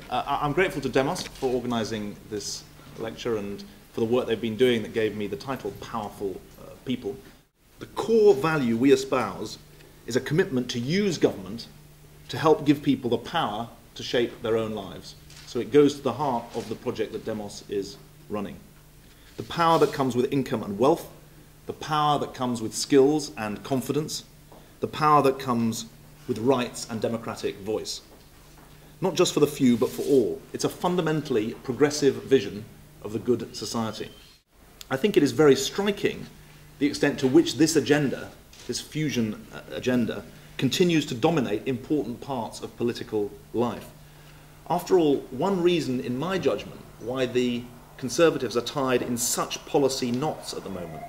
I'm grateful to Demos for organising this lecture and for the work they've been doing that gave me the title Powerful People. The core value we espouse is a commitment to use government to help give people the power to shape their own lives. So it goes to the heart of the project that Demos is running. The power that comes with income and wealth, the power that comes with skills and confidence, the power that comes with rights and democratic voice. Not just for the few, but for all. It's a fundamentally progressive vision of the good society. I think it is very striking the extent to which this agenda, this fusion agenda, continues to dominate important parts of political life. After all, one reason, in my judgment, why the Conservatives are tied in such policy knots at the moment,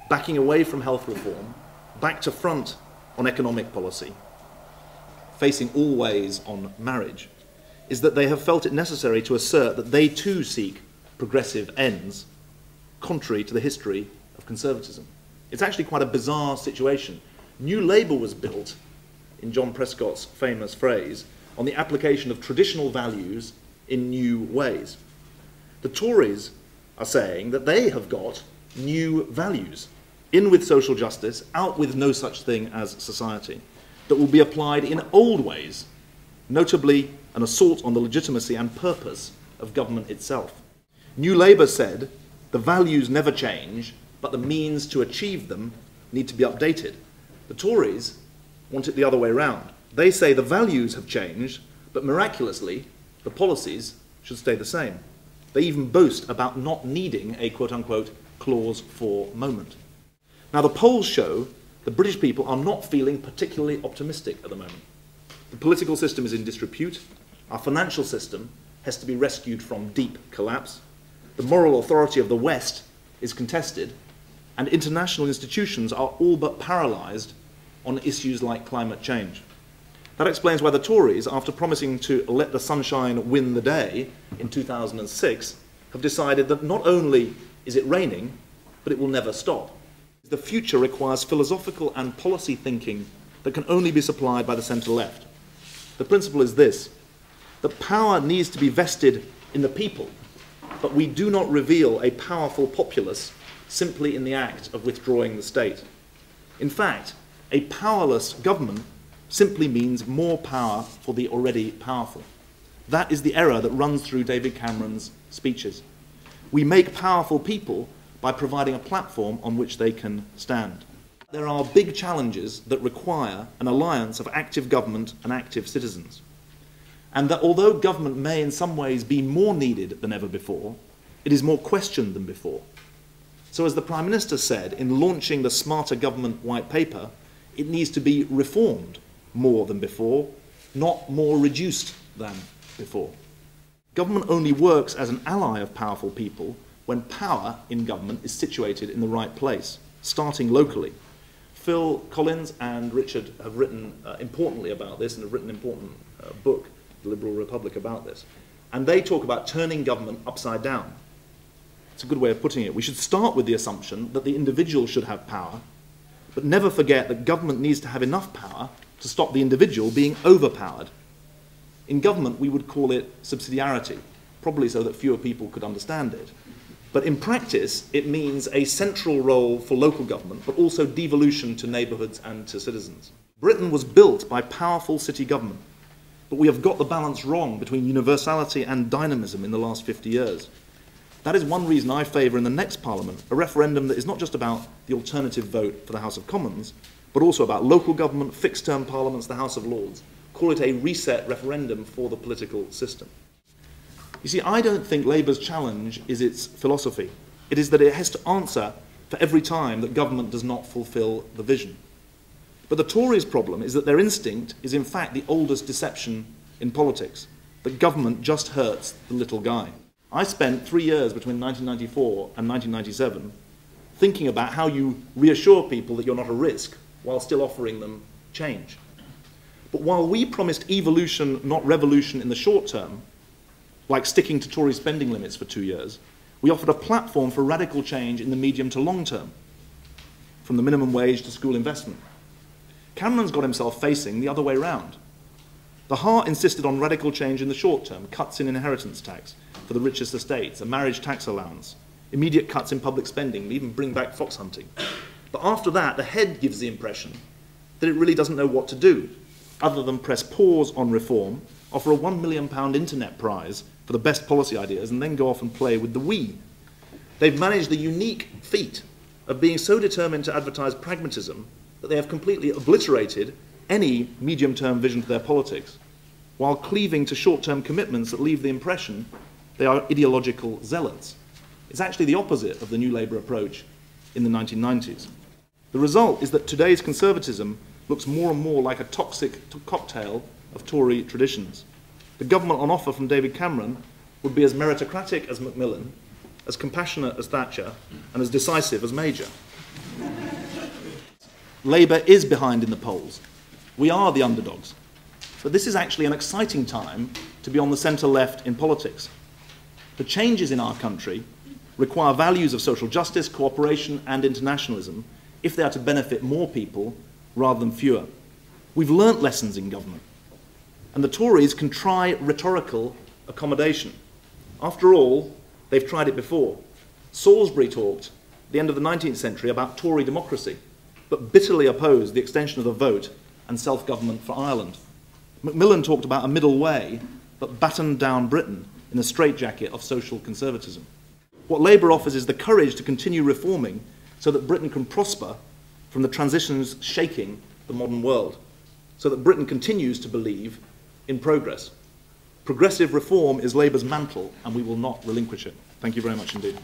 backing away from health reform, back to front on economic policy, facing all ways on marriage, is that they have felt it necessary to assert that they too seek progressive ends, contrary to the history of conservatism. It's actually quite a bizarre situation. New Labour was built, in John Prescott's famous phrase, on the application of traditional values in new ways. The Tories are saying that they have got new values, in with social justice, out with no such thing as society, that will be applied in old ways, notably an assault on the legitimacy and purpose of government itself. New Labour said the values never change, but the means to achieve them need to be updated. The Tories want it the other way round. They say the values have changed, but miraculously, the policies should stay the same. They even boast about not needing a quote-unquote clause for moment. Now, the polls show the British people are not feeling particularly optimistic at the moment. The political system is in disrepute. Our financial system has to be rescued from deep collapse. The moral authority of the West is contested, and international institutions are all but paralysed on issues like climate change. That explains why the Tories, after promising to let the sunshine win the day in 2006, have decided that not only is it raining, but it will never stop. The future requires philosophical and policy thinking that can only be supplied by the centre-left. The principle is this: that power needs to be vested in the people, but we do not reveal a powerful populace simply in the act of withdrawing the state. In fact, a powerless government simply means more power for the already powerful. That is the error that runs through David Cameron's speeches. We make powerful people by providing a platform on which they can stand. There are big challenges that require an alliance of active government and active citizens. And that although government may in some ways be more needed than ever before, it is more questioned than before. So as the Prime Minister said in launching the Smarter Government White Paper, it needs to be reformed more than before, not more reduced than before. Government only works as an ally of powerful people when power in government is situated in the right place, starting locally. Phil Collins and Richard have written importantly about this and have written an important book, The Liberal Republic, about this. And they talk about turning government upside down. It's a good way of putting it. We should start with the assumption that the individual should have power, but never forget that government needs to have enough power to stop the individual being overpowered. In government, we would call it subsidiarity, probably so that fewer people could understand it. But in practice, it means a central role for local government, but also devolution to neighbourhoods and to citizens. Britain was built by powerful city government, but we have got the balance wrong between universality and dynamism in the last 50 years. That is one reason I favour in the next Parliament a referendum that is not just about the alternative vote for the House of Commons, but also about local government, fixed-term parliaments, the House of Lords. Call it a reset referendum for the political system. You see, I don't think Labour's challenge is its philosophy. It is that it has to answer for every time that government does not fulfil the vision. But the Tories' problem is that their instinct is in fact the oldest deception in politics, that government just hurts the little guy. I spent 3 years between 1994 and 1997 thinking about how you reassure people that you're not a risk while still offering them change. But while we promised evolution, not revolution in the short term, like sticking to Tory spending limits for 2 years, we offered a platform for radical change in the medium to long term, from the minimum wage to school investment. Cameron's got himself facing the other way round. The heart insisted on radical change in the short term, cuts in inheritance tax for the richest estates, a marriage tax allowance, immediate cuts in public spending, even bring back fox hunting. But after that, the head gives the impression that it really doesn't know what to do, other than press pause on reform, offer a £1 million internet prize for the best policy ideas, and then go off and play with the Wii. They've managed the unique feat of being so determined to advertise pragmatism that they have completely obliterated any medium-term vision to their politics, while cleaving to short-term commitments that leave the impression they are ideological zealots. It's actually the opposite of the New Labour approach in the 1990s. The result is that today's conservatism looks more and more like a toxic cocktail of Tory traditions. The government on offer from David Cameron would be as meritocratic as Macmillan, as compassionate as Thatcher, and as decisive as Major. Labour is behind in the polls. We are the underdogs. But this is actually an exciting time to be on the centre-left in politics. The changes in our country require values of social justice, cooperation and internationalism if they are to benefit more people rather than fewer. We've learnt lessons in government. And the Tories can try rhetorical accommodation. After all, they've tried it before. Salisbury talked at the end of the 19th century about Tory democracy, but bitterly opposed the extension of the vote and self-government for Ireland. Macmillan talked about a middle way, but battened down Britain in a straitjacket of social conservatism. What Labour offers is the courage to continue reforming so that Britain can prosper from the transitions shaking the modern world, so that Britain continues to believe in progress. Progressive reform is Labour's mantle, and we will not relinquish it. Thank you very much indeed.